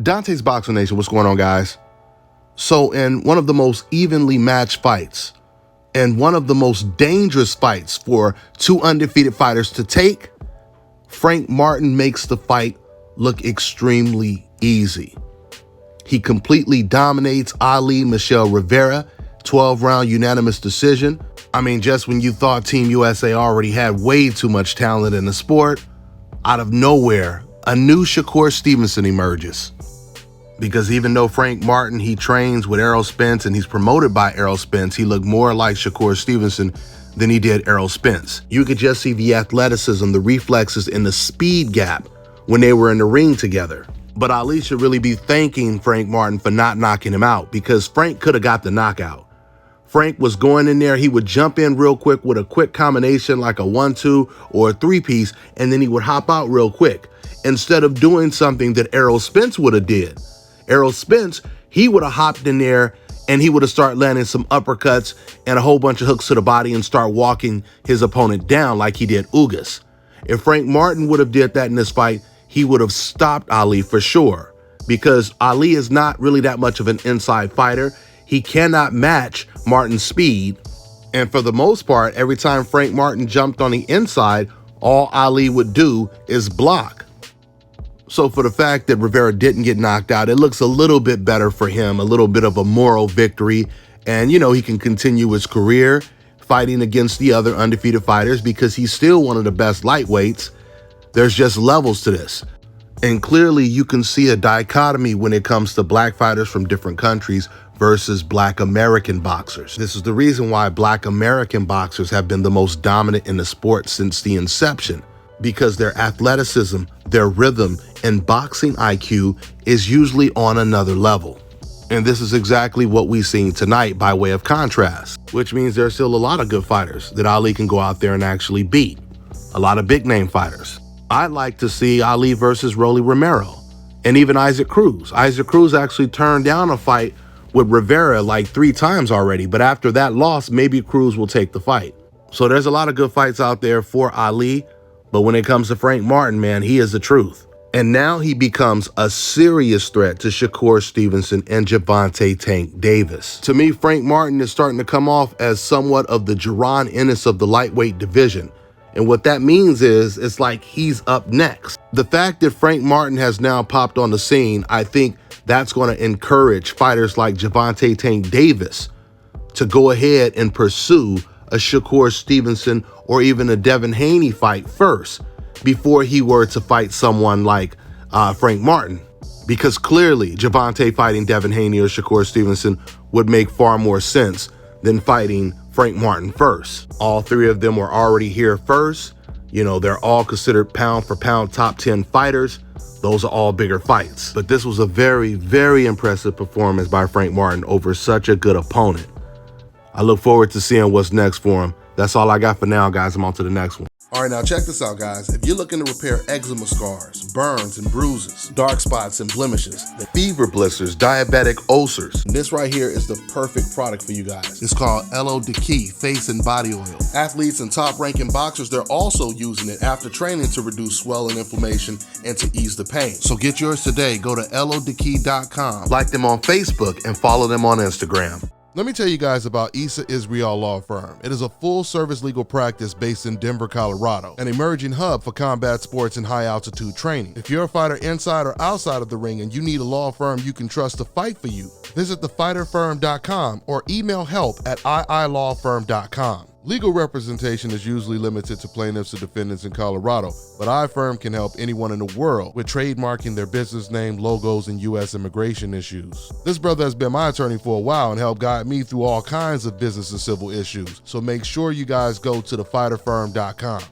Dante's Boxing Nation, what's going on, guys? So in one of the most evenly matched fights and one of the most dangerous fights for two undefeated fighters to take, Frank Martin makes the fight look extremely easy. He completely dominates Ali Michel Rivera, 12-round unanimous decision. I mean, just when you thought Team USA already had way too much talent in the sport, out of nowhere, a new Shakur Stevenson emerges. Because even though Frank Martin, he trains with Errol Spence and he's promoted by Errol Spence, he looked more like Shakur Stevenson than he did Errol Spence. You could just see the athleticism, the reflexes, and the speed gap when they were in the ring together. But Ali should really be thanking Frank Martin for not knocking him out, because Frank could have got the knockout. Frank was going in there, he would jump in real quick with a quick combination like a 1-2 or a 3-piece, and then he would hop out real quick, instead of doing something that Errol Spence would have did. Errol Spence, he would have hopped in there and he would have started landing some uppercuts and a whole bunch of hooks to the body and start walking his opponent down like he did Ugas. If Frank Martin would have did that in this fight, he would have stopped Ali for sure, because Ali is not really that much of an inside fighter. He cannot match Martin's speed. And for the most part, every time Frank Martin jumped on the inside, all Ali would do is block. So for the fact that Rivera didn't get knocked out, it looks a little bit better for him, a little bit of a moral victory. And, you know, he can continue his career fighting against the other undefeated fighters because he's still one of the best lightweights. There's just levels to this. And clearly you can see a dichotomy when it comes to black fighters from different countries versus black American boxers. This is the reason why black American boxers have been the most dominant in the sport since the inception, because their athleticism, their rhythm, and boxing IQ is usually on another level. And this is exactly what we've seen tonight by way of contrast, which means there's still a lot of good fighters that Ali can go out there and actually beat. A lot of big name fighters. I'd like to see Ali versus Rolly Romero and even Isaac Cruz. Isaac Cruz actually turned down a fight with Rivera like 3 times already, but after that loss, maybe Cruz will take the fight. So there's a lot of good fights out there for Ali. But when it comes to Frank Martin, man, he is the truth. And now he becomes a serious threat to Shakur Stevenson and Gervonta Tank Davis. To me, Frank Martin is starting to come off as somewhat of the Jaron Ennis of the lightweight division. And what that means is, it's like he's up next. The fact that Frank Martin has now popped on the scene, I think that's going to encourage fighters like Gervonta Tank Davis to go ahead and pursue a Shakur Stevenson or even a Devin Haney fight first before he were to fight someone like Frank Martin. Because clearly Gervonta fighting Devin Haney or Shakur Stevenson would make far more sense than fighting Frank Martin first. All 3 of them were already here first. You know, they're all considered pound for pound top 10 fighters. Those are all bigger fights. But this was a very, very impressive performance by Frank Martin over such a good opponent. I look forward to seeing what's next for him. That's all I got for now, guys. I'm on to the next one. All right, now check this out, guys. If you're looking to repair eczema scars, burns and bruises, dark spots and blemishes, fever blisters, diabetic ulcers, this right here is the perfect product for you guys. It's called Elo Diki Face and Body Oil. Athletes and top-ranking boxers, they're also using it after training to reduce swelling, inflammation, and to ease the pain. So get yours today. Go to elodiki.com, like them on Facebook, and follow them on Instagram. Let me tell you guys about Issa Israel Law Firm. It is a full-service legal practice based in Denver, Colorado, an emerging hub for combat sports and high-altitude training. If you're a fighter inside or outside of the ring and you need a law firm you can trust to fight for you, visit thefighterfirm.com or email help@iilawfirm.com. Legal representation is usually limited to plaintiffs or defendants in Colorado, but iFirm can help anyone in the world with trademarking their business name, logos, and U.S. immigration issues. This brother has been my attorney for a while and helped guide me through all kinds of business and civil issues, so make sure you guys go to thefighterfirm.com.